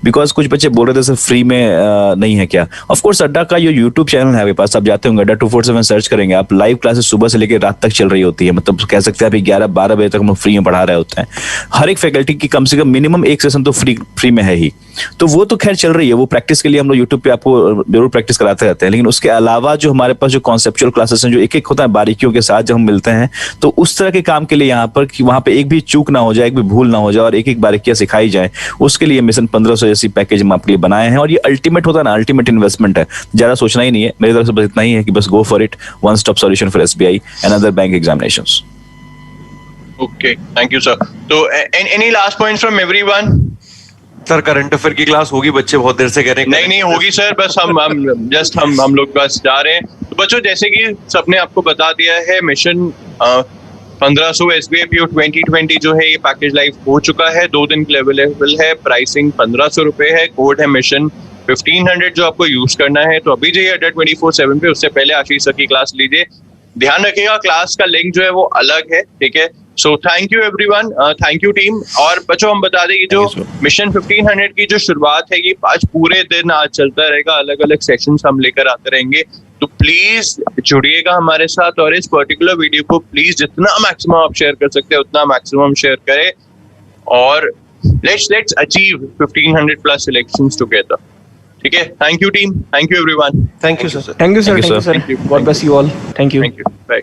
बिकॉज कुछ बच्चे बोल रहे थे सिर्फ फ्री में नहीं है क्या। ऑफकोर्स अड्डा का जो यूट्यूब चैनल है आपके पास, आप जाते होंगे, अड्डा 247 सर्च करेंगे आप, लाइव क्लासेस सुबह से लेकर रात तक चल रही होती है। मतलब कह सकते हैं अभी 11-12 बजे तक हम लोग फ्री में पढ़ा रहे होते हैं। हर एक फैकल्टी की कम से कम मिनिमम एक सेशन तो फ्री में है ही। तो वो तो खैर चल रही है, वो प्रैक्टिस के लिए हम लोग यूट्यूब पे आपको जरूर प्रैक्टिस कराते रहते हैं। लेकिन उसके अलावा जो हमारे पास जो कॉन्सेप्चुअल क्लासेस हैं, जो एक एक होता है बारीकियों के साथ जब हम मिलते हैं, तो उस तरह के काम के लिए यहाँ पर कि वहाँ पे एक भी चूक ना हो जाए, एक भी भूल ना हो जाए और एक एक बारीकियां सिखाई जाए, उसके लिए मिशन 1500 जैसी पैकेज हम आपके लिए बनाए हैं। और ये अल्टीमेट होता है ना, अल्टीमेट इन्वेस्टमेंट है, ज्यादा सोचना ही नहीं है। मेरी तरफ से बस इतना ही है कि बस go for it, one stop solution for SBI and other bank examinations. Okay, thank you, sir. So, any last points from everyone? Sir current affair की क्लास होगी, बच्चे बहुत देर से कह रहे हैं। नहीं होगी सर, बस हम लोग बस जा रहे हैं। तो बच्चों, जैसे कि सबने आपको बता दिया है, मिशन 1500 SBI PO 2020 जो है ये पैकेज लाइव हो चुका है, 2 दिन के लिए अवेलेबल है। प्राइसिंग 1500 रुपए है, कोड है मिशन 1500 जो आपको यूज करना है। तो अभी जाइए अड्डा 24/7 पे, उससे पहले आशीष सर की क्लास लीजिए। ध्यान रखिएगा क्लास का लिंक जो है वो अलग है, ठीक है। So thank you everyone, thank you team. और बच्चों हम बता दें कि जो मिशन 1500 की जो शुरुआत है ये आज पूरे दिन आज चलता रहेगा, अलग अलग सेशंस हम लेकर आते रहेंगे। तो प्लीज जुड़िएगा हमारे साथ और इस पर्टिकुलर वीडियो को प्लीज जितना मैक्सिमम आप शेयर कर सकते हैं उतना मैक्सिमम शेयर करें और let's achieve 1500 plus selections together, ठीक है। Thank you team, thank you everyone. Thank you sir. Thank you sir, thank you sir, God bless you all, thank you, bye.